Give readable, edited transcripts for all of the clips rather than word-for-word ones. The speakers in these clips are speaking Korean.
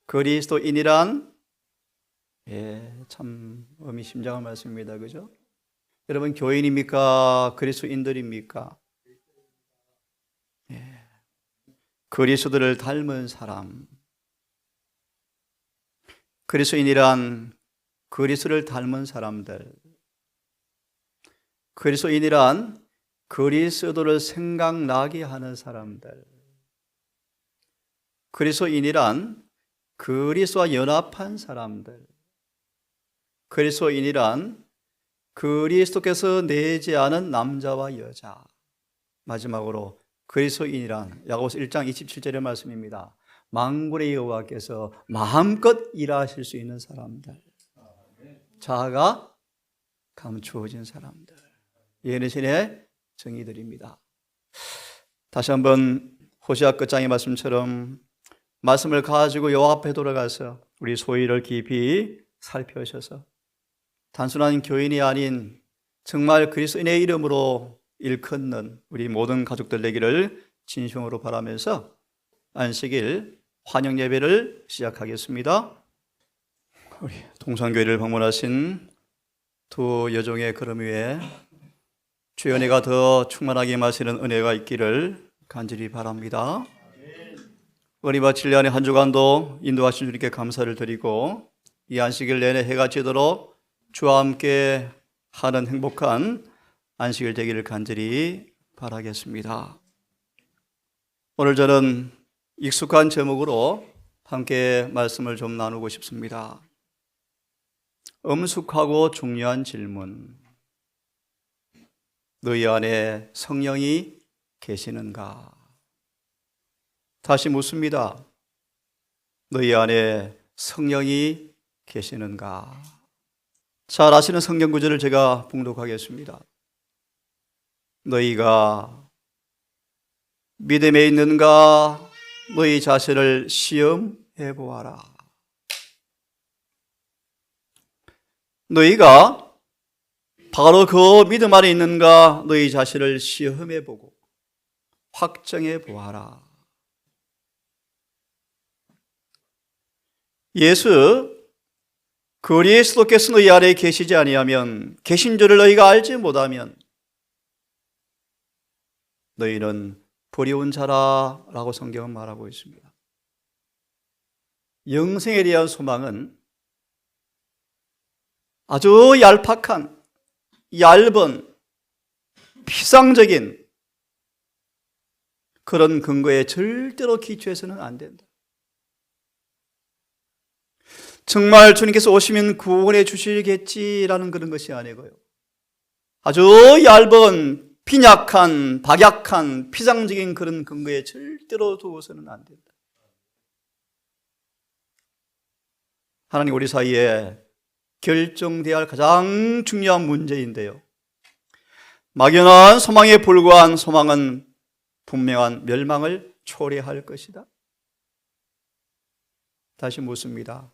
그리스도인이란 참 의미심장한 말씀입니다. 그죠? 여러분 교인입니까? 그리스도인들입니까? 그리스도를 닮은 사람. 그리스도인이란 그리스도를 닮은 사람들. 그리스도인이란 그리스도를 생각나게 하는 사람들. 그리스도인이란 그리스도와 연합한 사람들. 그리스도인이란 그리스도께서 내재하는 남자와 여자. 마지막으로 그리스도인이란 야고보서 1장 27절의 말씀입니다. 만군의 여호와께서 마음껏 일하실 수 있는 사람들. 자아가 감추어진 사람들. 예언의 정의들입니다. 다시 한번 호시아 끝장의 말씀처럼 말씀을 가지고 여호와 앞에 돌아가서 우리 소위를 깊이 살펴셔서 단순한 교인이 아닌 정말 그리스도인의 이름으로 일컫는 우리 모든 가족들 되기를 진심으로 바라면서 안식일 환영 예배를 시작하겠습니다. 우리 동산교회를 방문하신 두 여종의 걸음 위에 주의 은혜가 더 충만하게 임하시는 은혜가 있기를 간절히 바랍니다. 은혜와 진리안의 한 주간도 인도하신 주님께 감사를 드리고 이 안식일 내내 해가 지도록 주와 함께 하는 행복한 안식일 되기를 간절히 바라겠습니다. 오늘 저는 익숙한 제목으로 함께 말씀을 좀 나누고 싶습니다. 엄숙하고 중요한 질문. 너희 안에 성령이 계시는가? 다시 묻습니다. 너희 안에 성령이 계시는가? 잘 아시는 성경 구절을 제가 봉독하겠습니다. 너희가 믿음에 있는가? 너희 자신을 시험해 보아라. 너희가 바로 그 믿음 안에 있는가? 너희 자신을 시험해 보고 확정해 보아라. 예수 그리스도께서 너희 안에 계시지 아니하면, 계신 줄을 너희가 알지 못하면 너희는 버려온 자라라고 성경은 말하고 있습니다. 영생에 대한 소망은 아주 얄팍한, 얇은, 피상적인 그런 근거에 절대로 기초해서는 안 된다. 정말 주님께서 오시면 구원해 주시겠지라는 그런 것이 아니고요. 아주 얇은, 빈약한, 박약한, 피상적인 그런 근거에 절대로 두어서는 안 된다. 하나님 우리 사이에 결정되어야 할 가장 중요한 문제인데요. 막연한 소망에 불과한 소망은 분명한 멸망을 초래할 것이다. 다시 묻습니다.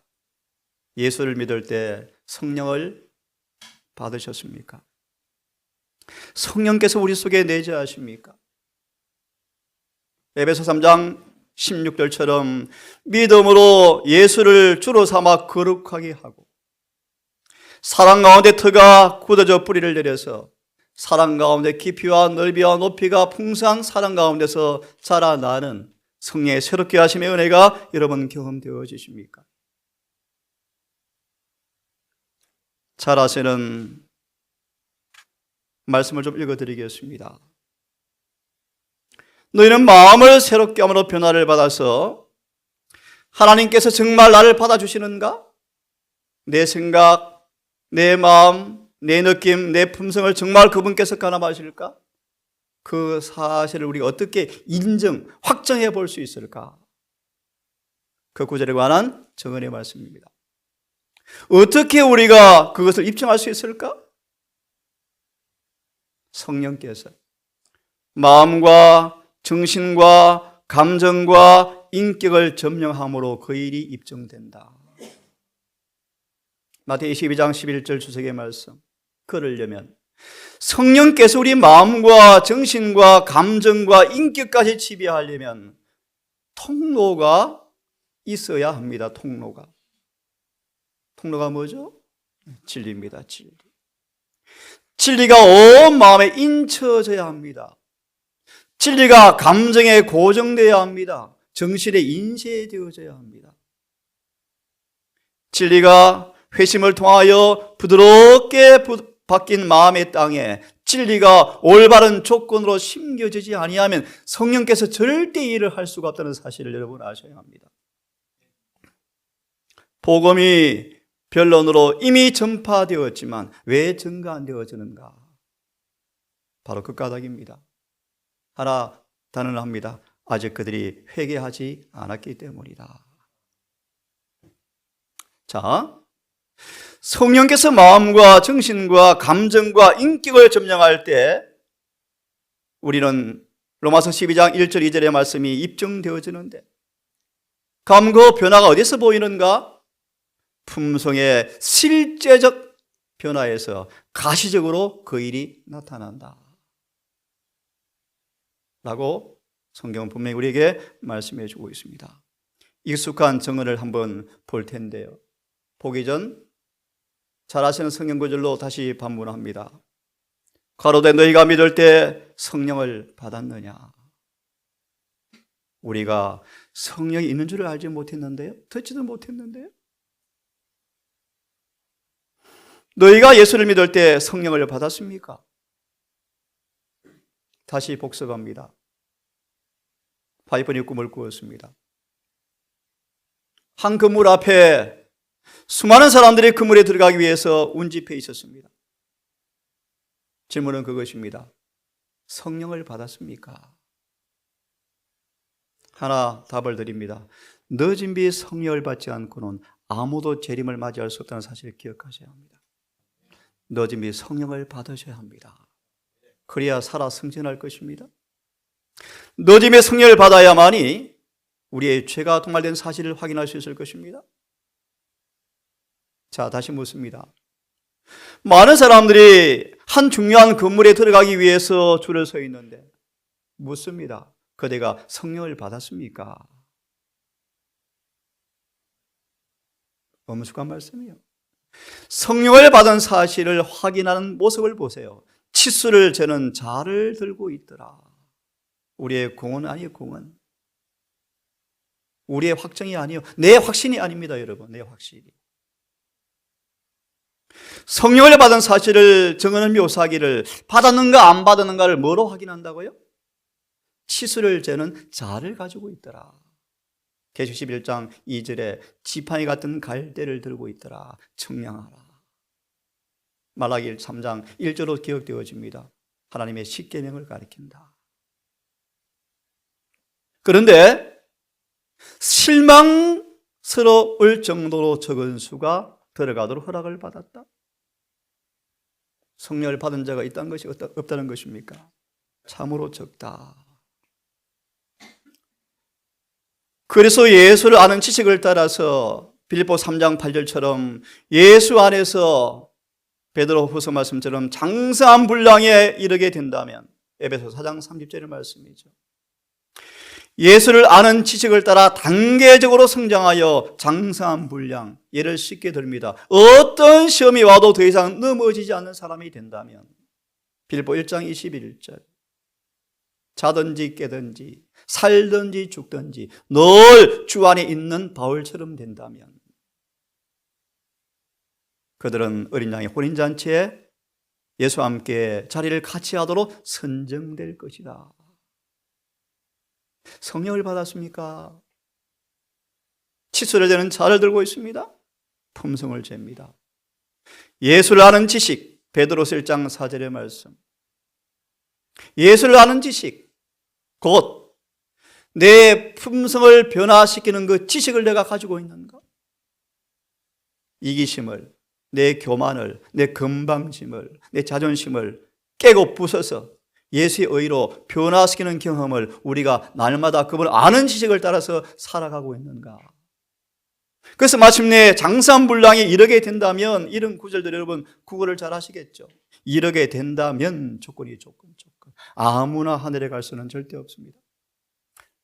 예수를 믿을 때 성령을 받으셨습니까? 성령께서 우리 속에 내재하십니까? 에베소 3장 16절처럼 믿음으로 예수를 주로 삼아 거룩하게 하고 사랑 가운데 터가 굳어져 뿌리를 내려서 사랑 가운데 깊이와 넓이와 높이가 풍성한 사랑 가운데서 자라나는 성령의 새롭게 하심의 은혜가 여러분 경험되어지십니까? 잘 아시는 말씀을 좀 읽어드리겠습니다. 너희는 마음을 새롭게 함으로 변화를 받아서 하나님께서 정말 나를 받아주시는가? 내 생각, 내 마음, 내 느낌, 내 품성을 정말 그분께서 가늠하실까? 그 사실을 우리가 어떻게 인정, 확정해 볼 수 있을까? 그 구절에 관한 정언의 말씀입니다. 어떻게 우리가 그것을 입증할 수 있을까? 성령께서 마음과 정신과 감정과 인격을 점령함으로 그 일이 입증된다. 마태복음 22장 11절 주석의 말씀. 그러려면 성령께서 우리 마음과 정신과 감정과 인격까지 지배하려면 통로가 있어야 합니다. 통로가 뭐죠? 진리입니다. 진리가 온 마음에 인쳐져야 합니다. 진리가 감정에 고정되어야 합니다. 정신에 인쇄되어져야 합니다. 진리가 회심을 통하여 부드럽게 바뀐 마음의 땅에 진리가 올바른 조건으로 심겨지지 아니하면 성령께서 절대 일을 할 수가 없다는 사실을 여러분 아셔야 합니다. 복음이 변론으로 이미 전파되었지만 왜 증거 안 되어지는가? 바로 그 까닭입니다. 하나 단언합니다. 아직 그들이 회개하지 않았기 때문이다. 자, 성령께서 마음과 정신과 감정과 인격을 점령할 때 우리는 로마서 12장 1절 2절의 말씀이 입증되어지는데 그럼 그 변화가 어디서 보이는가? 품성의 실제적 변화에서 가시적으로 그 일이 나타난다 라고 성경은 분명히 우리에게 말씀해 주고 있습니다. 익숙한 정언을 한번 볼 텐데요, 보기 전 잘 아시는 성경 구절로 다시 반문합니다. 가로되 너희가 믿을 때 성령을 받았느냐? 우리가 성령이 있는 줄을 알지 못했는데요, 듣지도 못했는데요. 너희가 예수를 믿을 때 성령을 받았습니까? 다시 복습합니다. 바이번이 꿈을 꾸었습니다. 한 건물 앞에 수많은 사람들이 건물에 들어가기 위해서 운집해 있었습니다. 질문은 그것입니다. 성령을 받았습니까? 하나 답을 드립니다. 늦은 비 성령을 받지 않고는 아무도 재림을 맞이할 수 없다는 사실을 기억하셔야 합니다. 늦은 비 성령을 받으셔야 합니다. 그래야 살아 승진할 것입니다. 늦음의 성령을 받아야만이 우리의 죄가 도말된 사실을 확인할 수 있을 것입니다. 자, 다시 묻습니다. 많은 사람들이 한 중요한 건물에 들어가기 위해서 줄을 서 있는데 묻습니다. 그대가 성령을 받았습니까? 엄숙한 말씀이에요. 성령을 받은 사실을 확인하는 모습을 보세요. 치수를 재는 자를 들고 있더라. 우리의 공은 아니에요, 공은. 우리의 확정이 아니에요. 내 확신이 아닙니다, 여러분. 내 확신이. 성령을 받은 사실을 정언을 묘사하기를 받았는가 안 받았는가를 뭐로 확인한다고요? 치수를 재는 자를 가지고 있더라. 계시록 11장 2절에 지팡이 같은 갈대를 들고 있더라. 청량하라. 말라기 3장 1절로 기억되어집니다. 하나님의 십계명을 가리킨다. 그런데 실망스러울 정도로 적은 수가 들어가도록 허락을 받았다. 성령을 받은 자가 있다는 것이 없다는 것입니까? 참으로 적다. 그래서 예수를 아는 지식을 따라서 빌립보 3장 8절처럼 예수 안에서 베드로 후서 말씀처럼 장사한 분량에 이르게 된다면, 에베소 4장 30절의 말씀이죠. 예수를 아는 지식을 따라 단계적으로 성장하여 장사한 분량, 예를 쉽게 듭니다. 어떤 시험이 와도 더 이상 넘어지지 않는 사람이 된다면, 빌립보 1장 21절, 자든지 깨든지 살든지 죽든지 늘 주 안에 있는 바울처럼 된다면 그들은 어린 양의 혼인잔치에 예수와 함께 자리를 같이 하도록 선정될 것이다. 성령을 받았습니까? 치수를 재는 자를 들고 있습니다. 품성을 잽니다. 예수를 아는 지식, 베드로서 1장 4절의 말씀. 예수를 아는 지식, 곧 내 품성을 변화시키는 그 지식을 내가 가지고 있는가? 이기심을, 내 교만을, 내 건방짐을, 내 자존심을 깨고 부숴서 예수의 의로 변화시키는 경험을 우리가 날마다 그분을 아는 지식을 따라서 살아가고 있는가? 그래서 마침내 장산불량에 이르게 된다면, 이런 구절들 여러분 국어를 잘 하시겠죠? 이르게 된다면 조건이 조건. 아무나 하늘에 갈 수는 절대 없습니다.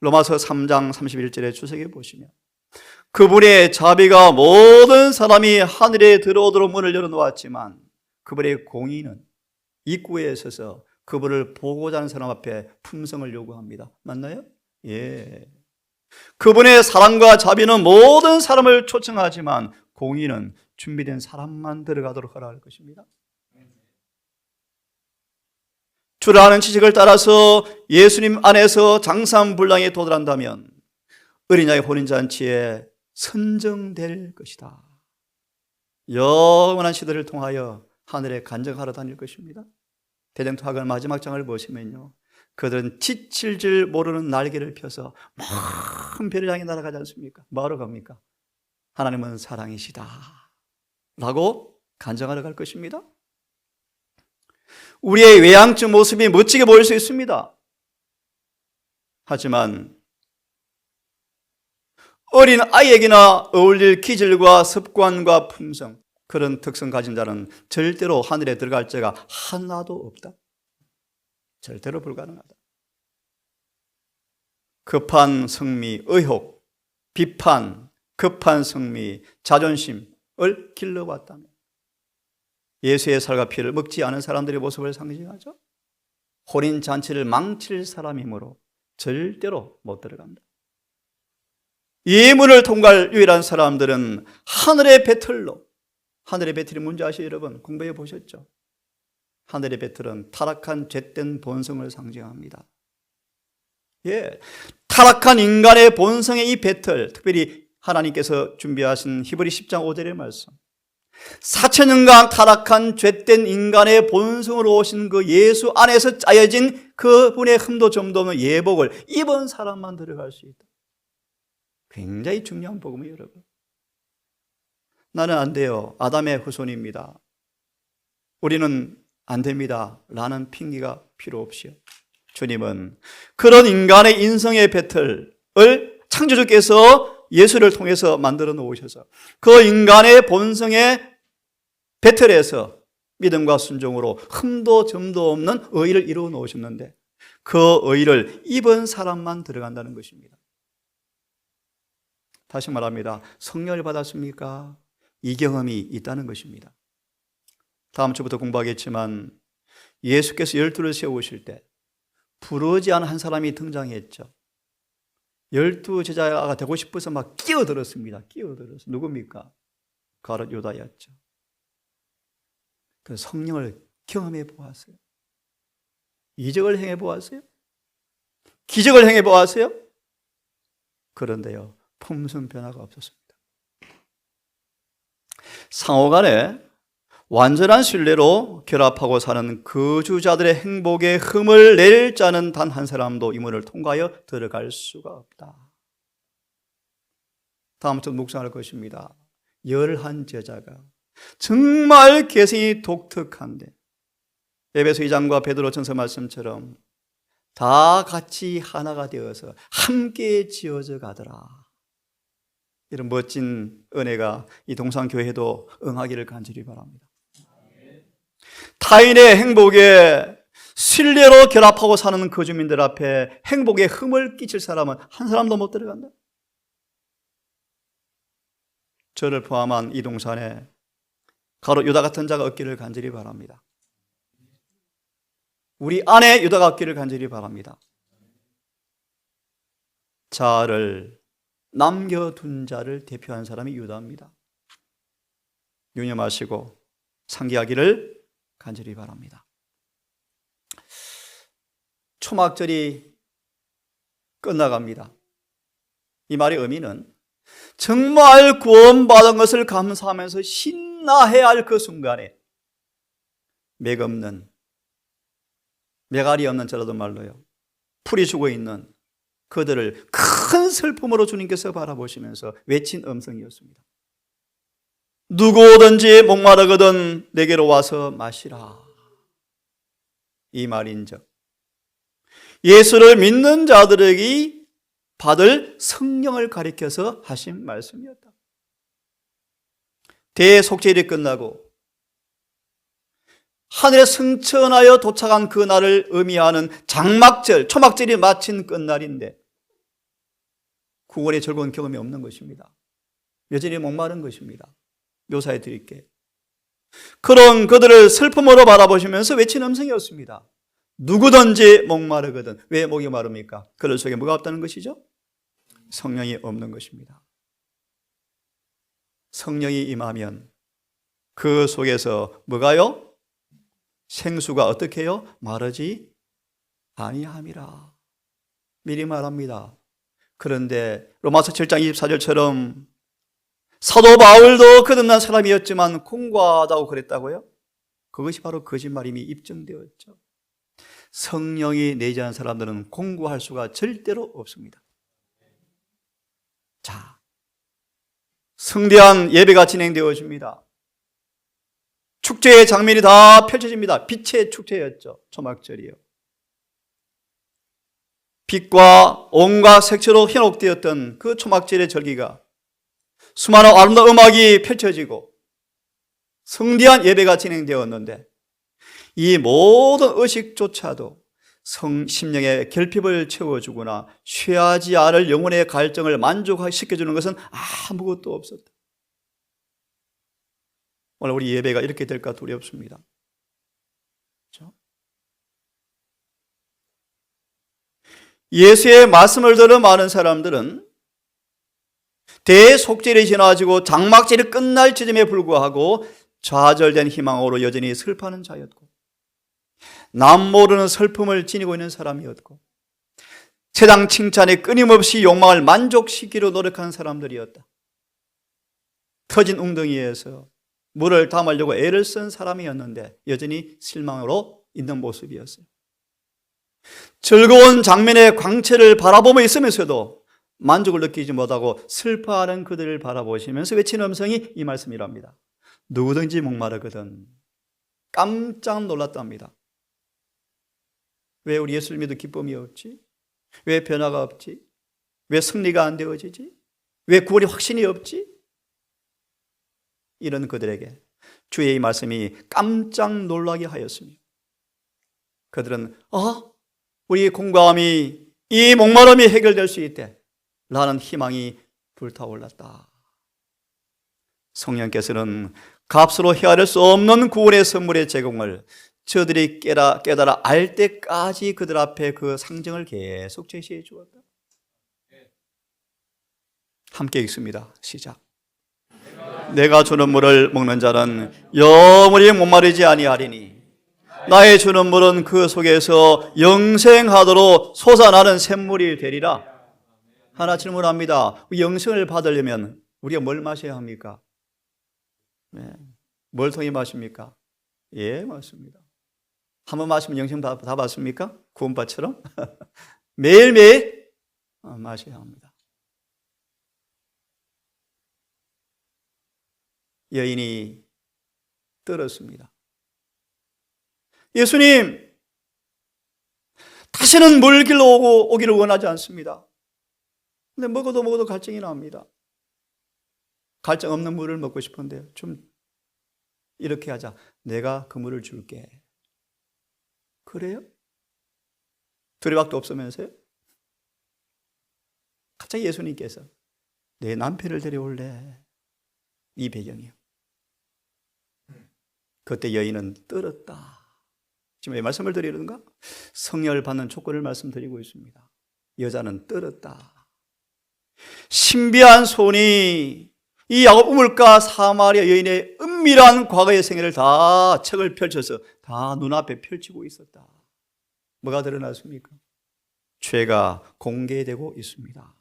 로마서 3장 31절에 주석해 보시면 그분의 자비가 모든 사람이 하늘에 들어오도록 문을 열어놓았지만 그분의 공의는 입구에 서서 그분을 보고자 하는 사람 앞에 품성을 요구합니다. 맞나요? 예. 그분의 사랑과 자비는 모든 사람을 초청하지만 공의는 준비된 사람만 들어가도록 허락할 것입니다. 주를 아는 지식을 따라서 예수님 안에서 장삼분량에 도달한다면 어린아이 혼인잔치에 선정될 것이다. 영원한 시대를 통하여 하늘에 간증하러 다닐 것입니다. 대정토학을 마지막 장을 보시면요, 그들은 지칠 줄 모르는 날개를 펴서 먼 별을 향해 날아가지 않습니까? 뭐하러 갑니까? 하나님은 사랑이시다 라고 간증하러 갈 것입니다. 우리의 외향적 모습이 멋지게 보일 수 있습니다. 하지만 어린 아이에게나 어울릴 기질과 습관과 품성, 그런 특성 가진 자는 절대로 하늘에 들어갈 자가 하나도 없다. 절대로 불가능하다. 급한 성미, 의혹, 비판, 급한 성미, 자존심을 길러왔다면 예수의 살과 피를 먹지 않은 사람들의 모습을 상징하죠. 혼인잔치를 망칠 사람이므로 절대로 못 들어간다. 이 문을 통과할 유일한 사람들은 하늘의 배틀로, 하늘의 배틀이 뭔지 아시죠 여러분? 공부해 보셨죠? 하늘의 배틀은 타락한 죄된 본성을 상징합니다. 예, 타락한 인간의 본성의 이 배틀, 특별히 하나님께서 준비하신 히브리 10장 5절의 말씀, 4천년간 타락한 죄된 인간의 본성으로 오신 그 예수 안에서 짜여진 그분의 흠도 점도 없는 예복을 입은 사람만 들어갈 수 있다. 굉장히 중요한 복음이에요 여러분. 나는 안 돼요, 아담의 후손입니다, 우리는 안 됩니다 라는 핑계가 필요 없이요, 주님은 그런 인간의 인성의 배틀을 창조주께서 예수를 통해서 만들어 놓으셔서 그 인간의 본성의 배틀에서 믿음과 순종으로 흠도 점도 없는 의를 이루어 놓으셨는데 그 의를 입은 사람만 들어간다는 것입니다. 다시 말합니다. 성령을 받았습니까? 이 경험이 있다는 것입니다. 다음 주부터 공부하겠지만 예수께서 12를 세우실 때 부르지 않은 한 사람이 등장했죠. 12 제자가 되고 싶어서 막 끼어들었습니다. 끼어들어서. 누굽니까? 가룟 유다였죠. 그 성령을 경험해 보았어요. 이적을 행해 보았어요. 기적을 행해 보았어요. 그런데요, 품성 변화가 없었습니다. 상호간에 완전한 신뢰로 결합하고 사는 거주자들의 행복에 흠을 낼 자는 단 한 사람도 이 문을 통과하여 들어갈 수가 없다. 다음부터 묵상할 것입니다. 11 제자가 정말 개성이 독특한데 에베소 2장과 베드로전서 말씀처럼 다 같이 하나가 되어서 함께 지어져 가더라. 이런 멋진 은혜가 이 동산교회도 응하기를 간절히 바랍니다. 타인의 행복에 신뢰로 결합하고 사는 거주민들 앞에 행복에 흠을 끼칠 사람은 한 사람도 못 들어간다. 저를 포함한 이 동산에 가로 유다 같은 자가 없기를 간절히 바랍니다. 우리 안에 유다가 없기를 간절히 바랍니다. 자아를 남겨둔 자를 대표한 사람이 유다입니다. 유념하시고 상기하기를 간절히 바랍니다. 초막절이 끝나갑니다. 이 말의 의미는 정말 구원받은 것을 감사하면서 신나해야 할 그 순간에 맥 없는, 메갈이 없는 자라도 말로요, 풀이 죽어 있는 그들을 큰 슬픔으로 주님께서 바라보시면서 외친 음성이었습니다. 누구든지 목마르거든 내게로 와서 마시라. 이 말인즉 예수를 믿는 자들에게 받을 성령을 가리켜서 하신 말씀이었다. 대속죄일이 끝나고 하늘에 승천하여 도착한 그 날을 의미하는 장막절, 초막절이 마친 끝날인데 구원의 즐거운 경험이 없는 것입니다. 여전히 목마른 것입니다. 묘사해 드릴게요. 그런 그들을 슬픔으로 바라보시면서 외친 음성이었습니다. 누구든지 목마르거든. 왜 목이 마릅니까? 그들 속에 뭐가 없다는 것이죠? 성령이 없는 것입니다. 성령이 임하면 그 속에서 뭐가요? 생수가 어떻게 해요? 마르지 아니함이라. 미리 말합니다. 그런데 로마서 7장 24절처럼 사도 바울도 거듭난 사람이었지만 공고하다고 그랬다고요? 그것이 바로 거짓말임이 입증되었죠. 성령이 내재한 사람들은 공고할 수가 절대로 없습니다. 자, 성대한 예배가 진행되어집니다. 축제의 장면이 다 펼쳐집니다. 빛의 축제였죠. 초막절이요. 빛과 온갖 색채로 현혹되었던 그 초막절의 절기가 수많은 아름다운 음악이 펼쳐지고 성대한 예배가 진행되었는데 이 모든 의식조차도 심령의 결핍을 채워주거나 취하지 않을 영혼의 갈증을 만족시켜주는 것은 아무것도 없었다. 오늘 우리 예배가 이렇게 될까 두렵습니다. 그렇죠? 예수의 말씀을 들은 많은 사람들은 대속절이 지나지고 장막절이 끝날 지점에 불구하고 좌절된 희망으로 여전히 슬퍼하는 자였고, 남 모르는 슬픔을 지니고 있는 사람이었고, 세상 칭찬에 끊임없이 욕망을 만족시키려 노력하는 사람들이었다. 터진 웅덩이에서 물을 담으려고 애를 쓴 사람이었는데 여전히 실망으로 있는 모습이었어요. 즐거운 장면의 광채를 바라보며 있으면서도 만족을 느끼지 못하고 슬퍼하는 그들을 바라보시면서 외치는 음성이 이 말씀이랍니다. 누구든지 목마르거든. 깜짝 놀랐답니다. 왜 우리 예수를 믿어 기쁨이 없지? 왜 변화가 없지? 왜 승리가 안 되어지지? 왜 구원의 확신이 없지? 이런 그들에게 주의 이 말씀이 깜짝 놀라게 하였으며, 그들은 우리의 공감이, 이 목마름이 해결될 수 있대 라는 희망이 불타올랐다. 성령께서는 값으로 헤아릴 수 없는 구원의 선물의 제공을 저들이 깨달아 알 때까지 그들 앞에 그 상징을 계속 제시해 주었다. 함께 읽습니다. 시작. 내가 주는 물을 먹는 자는 영원히 목마르지 아니하리니 나의 주는 물은 그 속에서 영생하도록 솟아나는 샘물이 되리라. 하나 질문합니다. 영생을 받으려면 우리가 뭘 마셔야 합니까? 네. 뭘 통해 마십니까? 예, 맞습니다. 한번 마시면 영생 다 받습니까? 구원받처럼? 매일매일 마셔야 합니다. 여인이 떨었습니다. 예수님, 다시는 물 길러 오기를 원하지 않습니다. 근데 먹어도 갈증이 납니다. 갈증 없는 물을 먹고 싶은데요. 좀 이렇게 하자. 내가 그 물을 줄게. 그래요? 두레박도 없으면서요? 갑자기 예수님께서 내 남편을 데려올래. 이 배경이요. 그때 여인은 떨었다. 지금 왜 말씀을 드리는가? 성령을 받는 조건을 말씀드리고 있습니다. 여자는 떨었다. 신비한 손이 이 야곱 우물가 사마리아 여인의 은밀한 과거의 생애를 다 책을 펼쳐서 다 눈앞에 펼치고 있었다. 뭐가 드러났습니까? 죄가 공개되고 있습니다.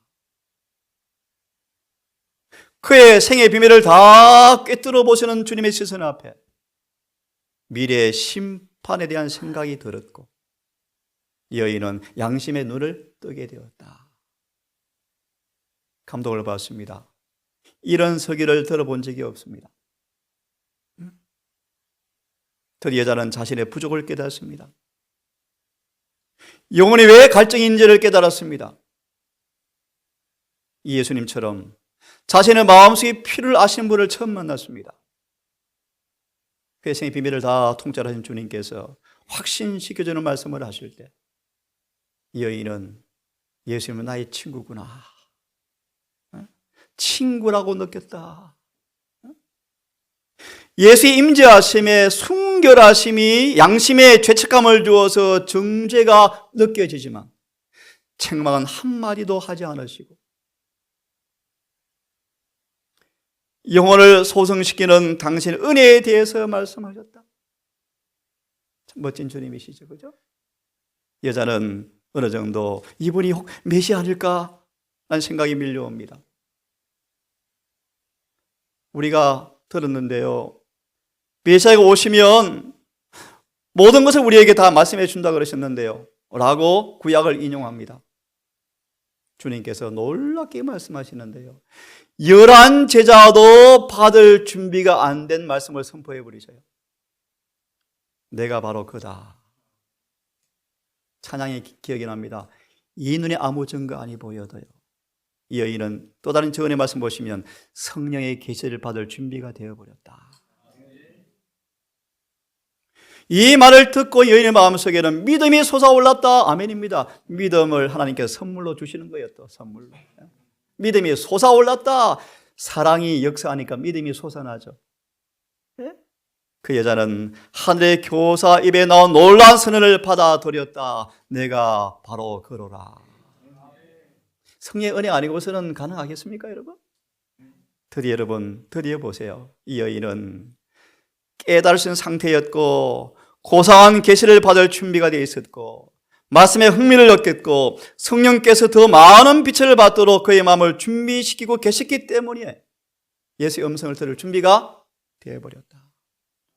그의 생애 비밀을 다 꿰뚫어 보시는 주님의 시선 앞에 미래의 심판에 대한 생각이 들었고, 여인은 양심의 눈을 뜨게 되었다. 감동을 받습니다. 이런 서기를 들어본 적이 없습니다. 드디어 여자는 자신의 부족을 깨닫습니다. 영혼이 왜 갈증인지를 깨달았습니다. 이 예수님처럼 자신의 마음속의 피를 아시는 분을 처음 만났습니다. 회생의 비밀을 다 통찰하신 주님께서 확신시켜주는 말씀을 하실 때, 이 여인은 예수님은 나의 친구구나, 친구라고 느꼈다. 예수의 임재하심에 순결하심이 양심에 죄책감을 주어서 정죄가 느껴지지만 책망은 한마디도 하지 않으시고 영혼을 소성시키는 당신의 은혜에 대해서 말씀하셨다. 참 멋진 주님이시죠, 그죠? 여자는 어느 정도 이분이 혹 메시아 아닐까 라는 생각이 밀려옵니다. 우리가 들었는데요, 메시아가 오시면 모든 것을 우리에게 다 말씀해 준다 그러셨는데요 라고 구약을 인용합니다. 주님께서 놀랍게 말씀하시는데요, 11 제자도 받을 준비가 안 된 말씀을 선포해 버리셔요. 내가 바로 그다. 찬양이 기억이 납니다. 이 눈에 아무 증거 아니 보여도요. 이 여인은 또 다른 저언의 말씀 보시면 성령의 계시를 받을 준비가 되어버렸다. 이 말을 듣고 여인의 마음속에는 믿음이 솟아올랐다. 아멘입니다. 믿음을 하나님께서 선물로 주시는 거예요. 또 선물로. 믿음이 솟아올랐다. 사랑이 역사하니까 믿음이 솟아나죠. 그 여자는 하늘의 교사 입에 나온 놀라운 선언을 받아들였다. 내가 바로 그로라. 성령의 은혜 아니고서는 가능하겠습니까, 여러분? 드디어 보세요. 이 여인은 깨달을 수 있는 상태였고 고상한 계시를 받을 준비가 되어 있었고 말씀에 흥미를 느꼈고 성령께서 더 많은 빛을 받도록 그의 마음을 준비시키고 계셨기 때문에 예수의 음성을 들을 준비가 되어버렸다.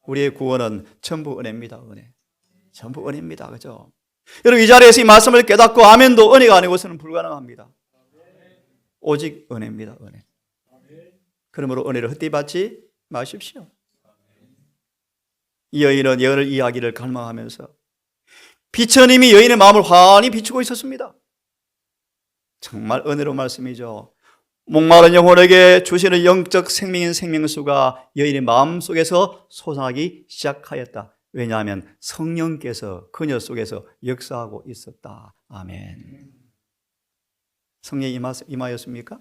우리의 구원은 전부 은혜입니다. 은혜. 전부 은혜입니다. 그죠? 여러분, 이 자리에서 이 말씀을 깨닫고 아멘도 은혜가 아니고서는 불가능합니다. 오직 은혜입니다. 은혜. 그러므로 은혜를 헛되이 받지 마십시오. 이 여인은 예언을 이야기를 갈망하면서 빛은 이미 여인의 마음을 환히 비추고 있었습니다. 정말 은혜로운 말씀이죠. 목마른 영혼에게 주시는 영적 생명인 생명수가 여인의 마음속에서 솟아나기 시작하였다. 왜냐하면 성령께서 그녀 속에서 역사하고 있었다. 아멘. 성령이 임하였습니까?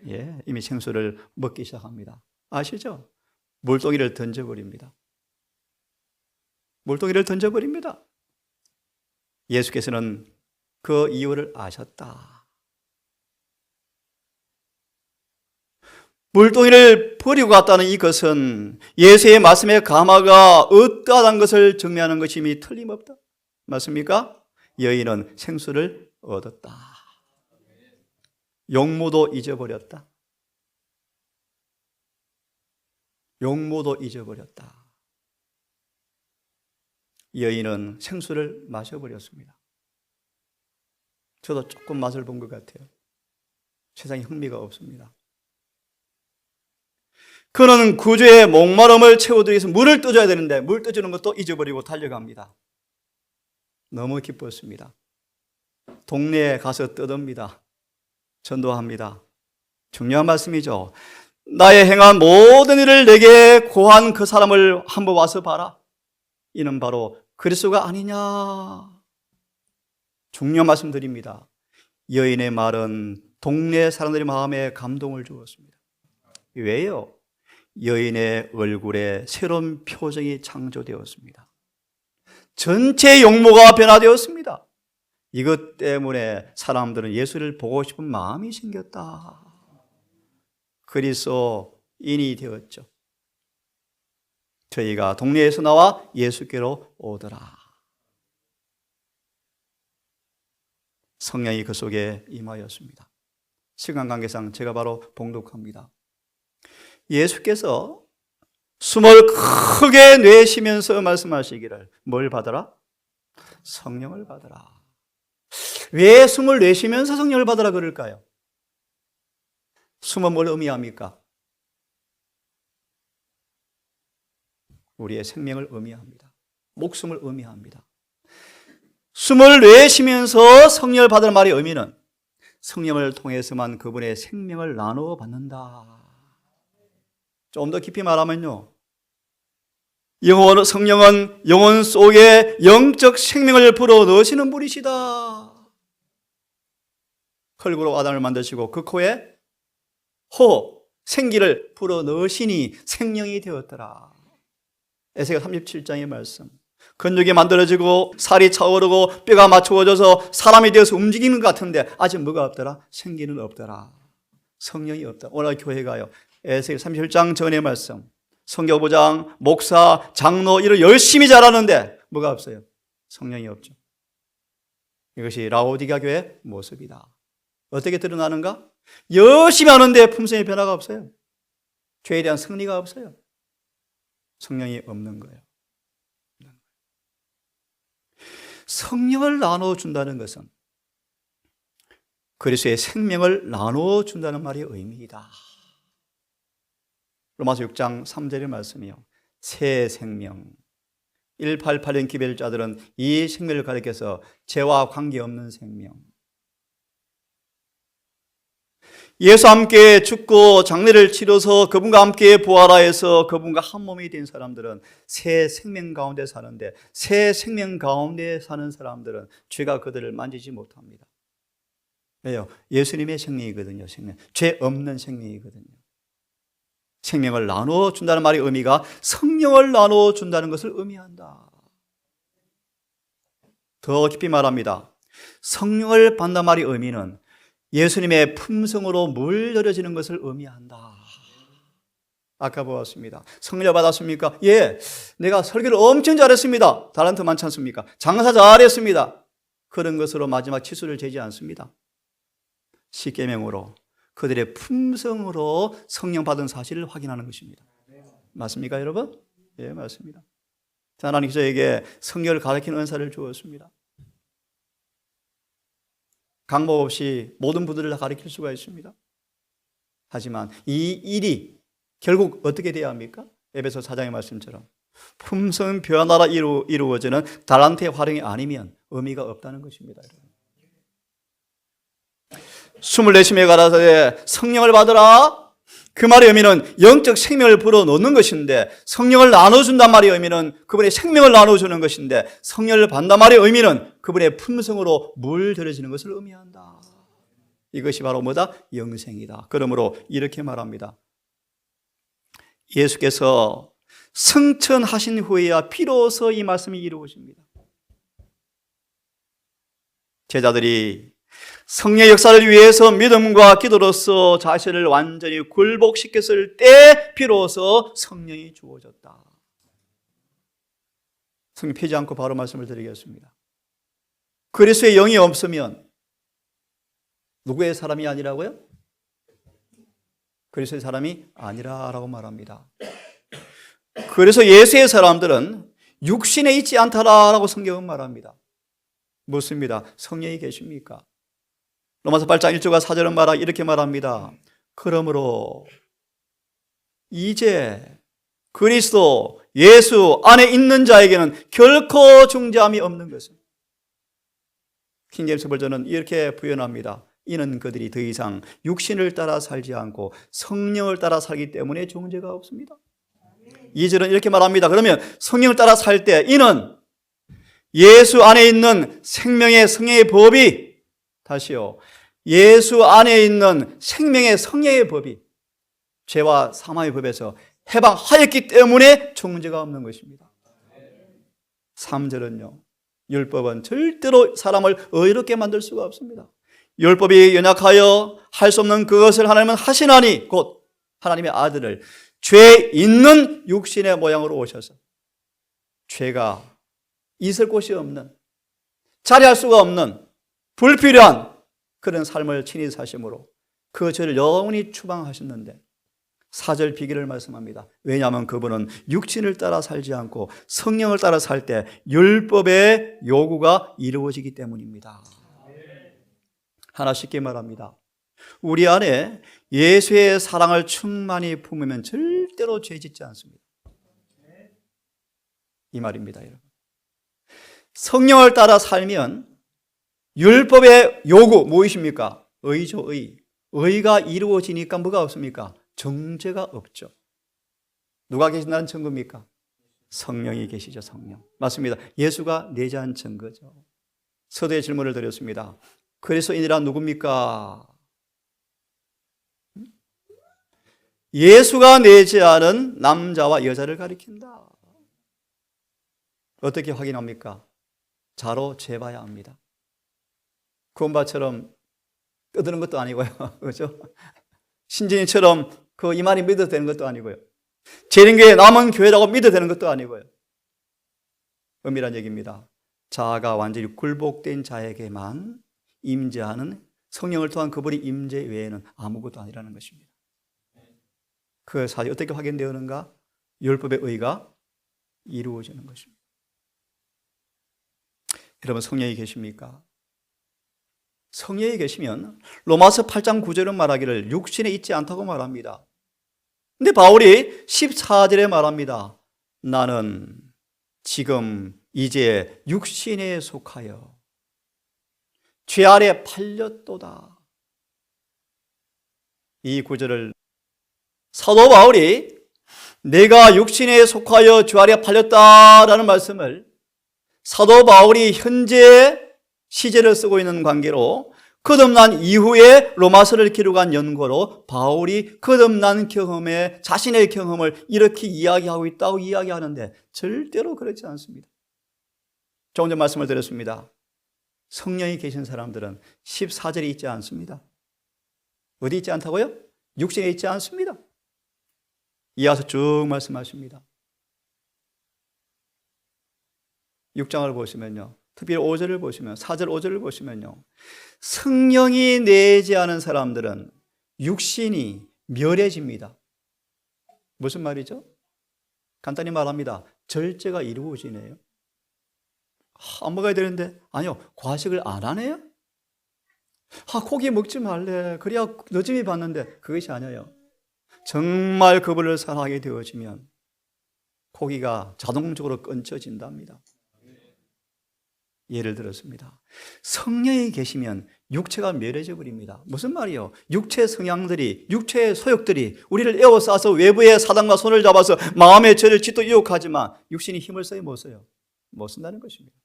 예, 이미 생수를 먹기 시작합니다. 아시죠? 물동이를 던져버립니다. 물동이를 던져버립니다. 예수께서는 그 이유를 아셨다. 물동이를 버리고 갔다는 이것은 예수의 말씀의 감화가 어떠하다는 것을 정리하는 것임이 틀림없다. 맞습니까? 여인은 생수를 얻었다. 용모도 잊어버렸다. 용모도 잊어버렸다. 여인은 생수를 마셔버렸습니다. 저도 조금 맛을 본 것 같아요. 세상에 흥미가 없습니다. 그는 구주의 목마름을 채우기 위해서 물을 떠줘야 되는데 물 떠주는 것도 잊어버리고 달려갑니다. 너무 기뻤습니다. 동네에 가서 떠듭니다. 전도합니다. 중요한 말씀이죠. 나의 행한 모든 일을 내게 고한 그 사람을 한번 와서 봐라. 이는 바로 그리스도가 아니냐. 중요한 말씀 드립니다. 여인의 말은 동네 사람들의 마음에 감동을 주었습니다. 왜요? 여인의 얼굴에 새로운 표정이 창조되었습니다. 전체 용모가 변화되었습니다. 이것 때문에 사람들은 예수를 보고 싶은 마음이 생겼다. 그리스도인이 되었죠. 저희가 동네에서 나와 예수께로 오더라. 성령이 그 속에 임하였습니다. 시간 관계상 제가 바로 봉독합니다. 예수께서 숨을 크게 내쉬면서 말씀하시기를 뭘 받아라? 성령을 받아라. 왜 숨을 내쉬면서 성령을 받아라 그럴까요? 숨은 뭘 의미합니까? 우리의 생명을 의미합니다. 목숨을 의미합니다. 숨을 내쉬면서 성령을 받을 말의 의미는 성령을 통해서만 그분의 생명을 나누어 받는다. 좀 더 깊이 말하면요, 성령은 영혼 속에 영적 생명을 불어넣으시는 분이시다. 흙으로 아담을 만드시고 그 코에 생기를 불어넣으시니 생명이 되었더라. 에스겔 37장의 말씀. 근육이 만들어지고 살이 차오르고 뼈가 맞추어져서 사람이 되어서 움직이는 것 같은데 아직 뭐가 없더라? 생기는 없더라. 성령이 없다. 오늘 교회가요, 에스겔 37장 전의 말씀, 성교부장, 목사, 장로 이를 열심히 잘하는데 뭐가 없어요? 성령이 없죠. 이것이 라오디게아 교회의 모습이다. 어떻게 드러나는가? 열심히 하는데 품성의 변화가 없어요. 죄에 대한 승리가 없어요. 성령이 없는 거예요. 성령을 나눠준다는 것은 그리스도의 생명을 나눠준다는 말의 의미이다. 로마서 6장 3절의 말씀이요, 새 생명. 188년 기별자들은 이 생명을 가리켜서 죄와 관계없는 생명. 예수와 함께 죽고 장례를 치러서 그분과 함께 부활하여서 그분과 한 몸이 된 사람들은 새 생명 가운데 사는데, 새 생명 가운데 사는 사람들은 죄가 그들을 만지지 못합니다. 왜요? 예수님의 생명이거든요. 생명. 죄 없는 생명이거든요. 생명을 나눠준다는 말의 의미가 성령을 나눠준다는 것을 의미한다. 더 깊이 말합니다. 성령을 받는 말의 의미는 예수님의 품성으로 물들여지는 것을 의미한다. 아까 보았습니다. 성령 받았습니까? 예, 내가 설교를 엄청 잘했습니다. 달란트 많지 않습니까? 장사 잘했습니다. 그런 것으로 마지막 치수를 재지 않습니다. 십계명으로 그들의 품성으로 성령 받은 사실을 확인하는 것입니다. 맞습니까, 여러분? 예, 맞습니다. 하나님 저에게 성령을 가르치는 은사를 주었습니다. 강목 없이 모든 분들을 다 가르칠 수가 있습니다. 하지만 이 일이 결국 어떻게 돼야 합니까? 에베소 4장의 말씀처럼 품성 변화라 이루어지는 달란트의 활용이 아니면 의미가 없다는 것입니다. 24심에 가라사대 성령을 받으라. 그 말의 의미는 영적 생명을 불어넣는 것인데, 성령을 나눠준단 말의 의미는 그분의 생명을 나눠주는 것인데, 성령을 받는 말의 의미는 그분의 품성으로 물들여지는 것을 의미한다. 이것이 바로 뭐다? 영생이다. 그러므로 이렇게 말합니다. 예수께서 승천하신 후에야 비로소 이 말씀이 이루어집니다. 제자들이 성령의 역사를 위해서 믿음과 기도로서 자신을 완전히 굴복시켰을 때 비로소 성령이 주어졌다. 성령 피지 않고 바로 말씀을 드리겠습니다. 그리스도의 영이 없으면 누구의 사람이 아니라고요? 그리스도의 사람이 아니라라고 말합니다. 그래서 예수의 사람들은 육신에 있지 않다라고 성경은 말합니다. 묻습니다. 성령이 계십니까? 로마서 8장 1절과 4절은 이렇게 말합니다. 그러므로 이제 그리스도 예수 안에 있는 자에게는 결코 중재함이 없는 것은, 킹제임스 버전은 이렇게 부연합니다. 이는 그들이 더 이상 육신을 따라 살지 않고 성령을 따라 살기 때문에 중재가 없습니다. 2절은 이렇게 말합니다. 그러면 성령을 따라 살 때 이는 예수 안에 있는 생명의 성령의 법이, 다시요, 예수 안에 있는 생명의 성령의 법이 죄와 사망의 법에서 해방하였기 때문에 중재가 없는 것입니다. 3절은요, 율법은 절대로 사람을 의롭게 만들 수가 없습니다. 율법이 연약하여 할 수 없는 그것을 하나님은 하시나니, 곧 하나님의 아들을 죄 있는 육신의 모양으로 오셔서 죄가 있을 곳이 없는, 자리할 수가 없는 불필요한 그런 삶을 친히 사심으로 그 죄를 영원히 추방하셨는데, 4절 비결을 말씀합니다. 왜냐하면 그분은 육신을 따라 살지 않고 성령을 따라 살 때 율법의 요구가 이루어지기 때문입니다. 하나 쉽게 말합니다. 우리 안에 예수의 사랑을 충만히 품으면 절대로 죄 짓지 않습니다. 이 말입니다, 여러분. 성령을 따라 살면 율법의 요구 무엇입니까? 의죠, 의. 의가 이루어지니까 뭐가 없습니까? 정죄가 없죠. 누가 계신다는 증거입니까? 성령이 계시죠, 성령. 맞습니다. 예수가 내재한 증거죠. 서두에 질문을 드렸습니다. 그리스도인이란 누굽니까? 예수가 내재하는 남자와 여자를 가리킨다. 어떻게 확인합니까? 자로 재봐야 합니다. 구원바처럼 떠드는 것도 아니고요. 그렇죠? 신진이처럼 그 이 말이 믿어도 되는 것도 아니고요. 재림교회 남은 교회라고 믿어도 되는 것도 아니고요. 은밀한 얘기입니다. 자아가 완전히 굴복된 자에게만 임재하는 성령을 통한 그분이 임재 외에는 아무것도 아니라는 것입니다. 그 사실이 어떻게 확인되었는가? 율법의 의가 이루어지는 것입니다. 여러분, 성령이 계십니까? 성령이 계시면 로마서 8장 9절은 말하기를 육신에 있지 않다고 말합니다. 근데 바울이 14절에 말합니다. 나는 지금 이제 육신에 속하여 죄 아래 팔렸도다. 이 구절을 사도 바울이 내가 육신에 속하여 죄 아래 팔렸다라는 말씀을 사도 바울이 현재 시제를 쓰고 있는 관계로 거듭난 이후에 로마서를 기록한 연고로 바울이 거듭난 경험에 자신의 경험을 이렇게 이야기하고 있다고 이야기하는데 절대로 그렇지 않습니다. 조금 전 말씀을 드렸습니다. 성령이 계신 사람들은 14절에 있지 않습니다. 어디 있지 않다고요? 육신에 있지 않습니다. 이어서 쭉 말씀하십니다. 6장을 보시면요, 특별히 5절을 보시면, 4절 5절을 보시면요, 성령이 내재하는 사람들은 육신이 멸해집니다. 무슨 말이죠? 간단히 말합니다. 절제가 이루어지네요. 안 먹어야 되는데, 아니요, 과식을 안 하네요? 고기 먹지 말래. 그래야 늦음이 받는데, 그것이 아니에요. 정말 그분을 사랑하게 되어지면 고기가 자동적으로 끊쳐진답니다. 예를 들었습니다. 성령이 계시면 육체가 멸해져 버립니다. 무슨 말이요? 육체 성향들이, 육체의 소욕들이 우리를 에워싸서 외부의 사단과 손을 잡아서 마음의 죄를 짓도 유혹하지만 육신이 힘을 써요, 못 써요? 못 쓴다는 것입니다.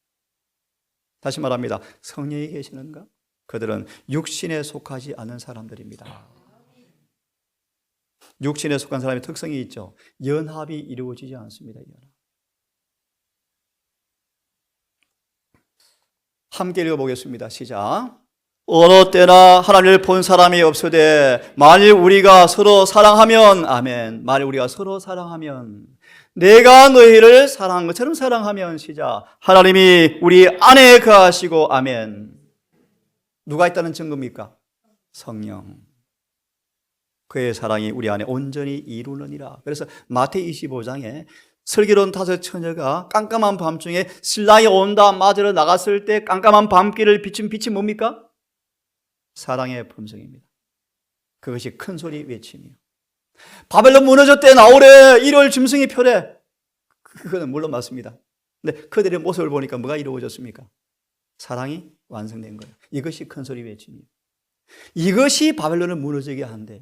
다시 말합니다. 성령이 계시는가? 그들은 육신에 속하지 않은 사람들입니다. 육신에 속한 사람의 특성이 있죠. 연합이 이루어지지 않습니다. 함께 읽어보겠습니다. 시작. 어느 때나 하나님을 본 사람이 없으되 만일 우리가 서로 사랑하면, 아멘, 만일 우리가 서로 사랑하면, 내가 너희를 사랑한 것처럼 사랑하면, 시작, 하나님이 우리 안에 거하시고, 아멘. 누가 있다는 증거입니까? 성령. 그의 사랑이 우리 안에 온전히 이루느니라. 그래서 마태복음 25장에 슬기로운 5 처녀가 깜깜한 밤중에 신랑이 온다 맞으러 나갔을 때 깜깜한 밤길을 비춘 빛이 뭡니까? 사랑의 품성입니다. 그것이 큰 소리 외침이요. 바벨론 무너졌대 나오래, 일월 짐승이 표래. 그거는 물론 맞습니다. 근데 그들의 모습을 보니까 뭐가 이루어졌습니까? 사랑이 완성된 거예요. 이것이 큰 소리 외침이에요. 이것이 바벨론을 무너지게 한대요.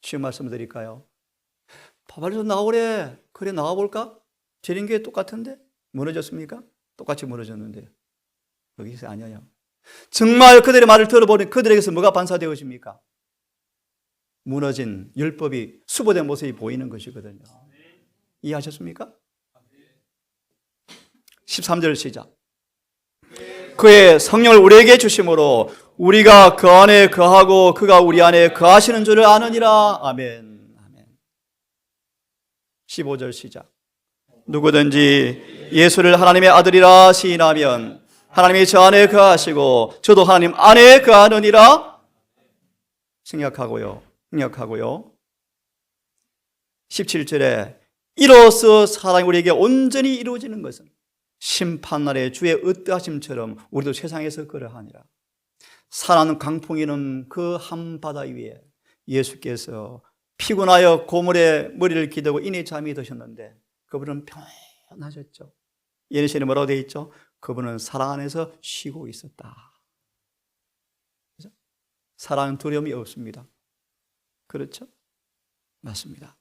쉬운 말씀 드릴까요? 바벨론 나오래. 그래, 나와볼까? 재림교회 똑같은데? 무너졌습니까? 똑같이 무너졌는데요. 여기서 아니에요. 정말 그들의 말을 들어보니 그들에게서 뭐가 반사되어집니까? 무너진 율법이 수보된 모습이 보이는 것이거든요. 이해하셨습니까? 13절 시작. 그의 성령을 우리에게 주심으로 우리가 그 안에 거하고 그가 우리 안에 거하시는 줄을 아느니라. 아멘. 15절 시작. 누구든지 예수를 하나님의 아들이라 시인하면 하나님이 저 안에 거하시고 저도 하나님 안에 거하느니라. 생략하고요. 17절에 이로써 사랑이 우리에게 온전히 이루어지는 것은 심판날에 주의 어떠하심처럼 우리도 세상에서 그러하니라. 사나운 강풍이는 그 한바다 위에 예수께서 피곤하여 고물에 머리를 기대고 이내 잠이 드셨는데 그분은 평안하셨죠. 예수님이 뭐라고 되어 있죠? 그분은 사랑 안에서 쉬고 있었다. 그렇죠? 사랑은 두려움이 없습니다. 그렇죠? 맞습니다.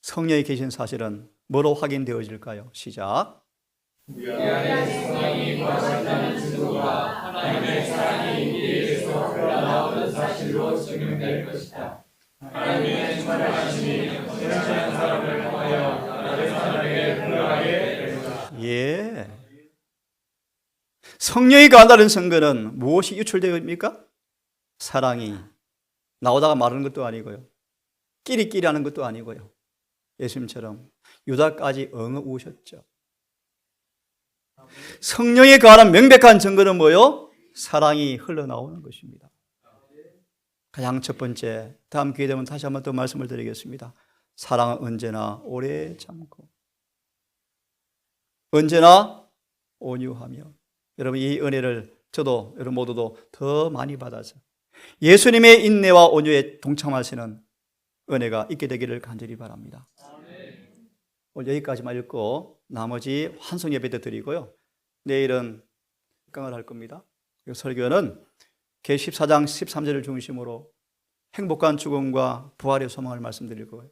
성령이 계신 사실은 뭐로 확인되어질까요? 시작. 우리 안에 성령이 거하신다는 증거가 하나님의 사랑이 우리에게서 흘러나오는 사실로 증명될 것이다. 하나님의 충만하심이 온전한 사람을 통하여 다른 사람에게 흘러가게 됩니다. 예. 성령이 거한다는 증거는 무엇이 유출되입니까? 사랑이 나오다가 마르는 것도 아니고요. 끼리끼리 하는 것도 아니고요. 예수님처럼 유다까지 엉어 우셨죠. 성령이 거하는 명백한 증거는 뭐요? 사랑이 흘러나오는 것입니다. 가장 첫 번째, 다음 기회 되면 다시 한번 또 말씀을 드리겠습니다. 사랑은 언제나 오래 참고 언제나 온유하며, 여러분 이 은혜를 저도 여러분 모두도 더 많이 받아서 예수님의 인내와 온유에 동참하시는 은혜가 있게 되기를 간절히 바랍니다. 오늘 여기까지만 읽고 나머지 환송 예배 때 드리고요. 내일은 강을 할 겁니다. 설교는 계시 14장 13절을 중심으로 행복한 죽음과 부활의 소망을 말씀드릴 거예요.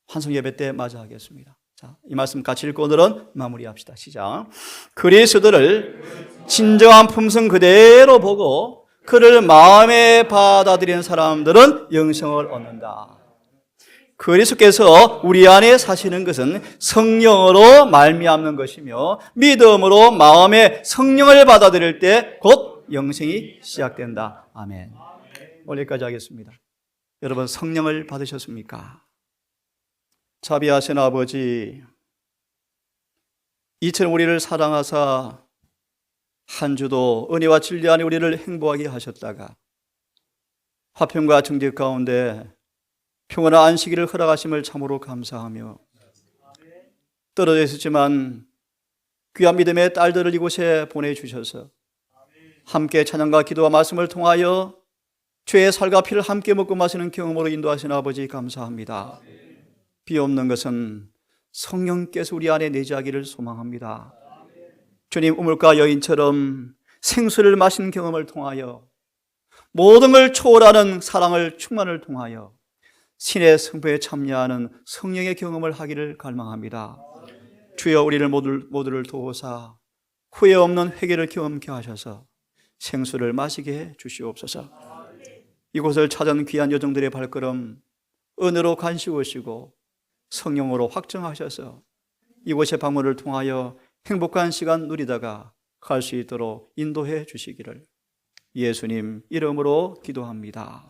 환송 예배 때 맞이하겠습니다. 자, 이 말씀 같이 읽고 오늘은 마무리합시다. 시작. 그리스도를 진정한 품성 그대로 보고 그를 마음에 받아들이는 사람들은 영생을 얻는다. 그리스도께서 우리 안에 사시는 것은 성령으로 말미암는 것이며 믿음으로 마음에 성령을 받아들일 때 곧 영생이 시작된다. 아멘. 오늘 여기까지 하겠습니다. 여러분 성령을 받으셨습니까? 자비하신 아버지, 이처럼 우리를 사랑하사 한 주도 은혜와 진리 안에 우리를 행복하게 하셨다가 화평과 정직 가운데 평온한 안식일을 허락하심을 참으로 감사하며, 떨어져 있었지만 귀한 믿음의 딸들을 이곳에 보내주셔서 함께 찬양과 기도와 말씀을 통하여 죄의 살과 피를 함께 먹고 마시는 경험으로 인도하신 아버지 감사합니다. 비옵는 것은 성령께서 우리 안에 내재하기를 소망합니다. 주님, 우물가 여인처럼 생수를 마신 경험을 통하여 모든 걸 초월하는 사랑을 충만을 통하여 신의 성부에 참여하는 성령의 경험을 하기를 갈망합니다. 주여 우리를 모두를 도우사 후회 없는 회개를 경험케 하셔서 생수를 마시게 해 주시옵소서. 이곳을 찾은 귀한 여정들의 발걸음 은혜로 간시우시고 성령으로 확정하셔서 이곳의 방문을 통하여 행복한 시간 누리다가 갈 수 있도록 인도해 주시기를 예수님 이름으로 기도합니다.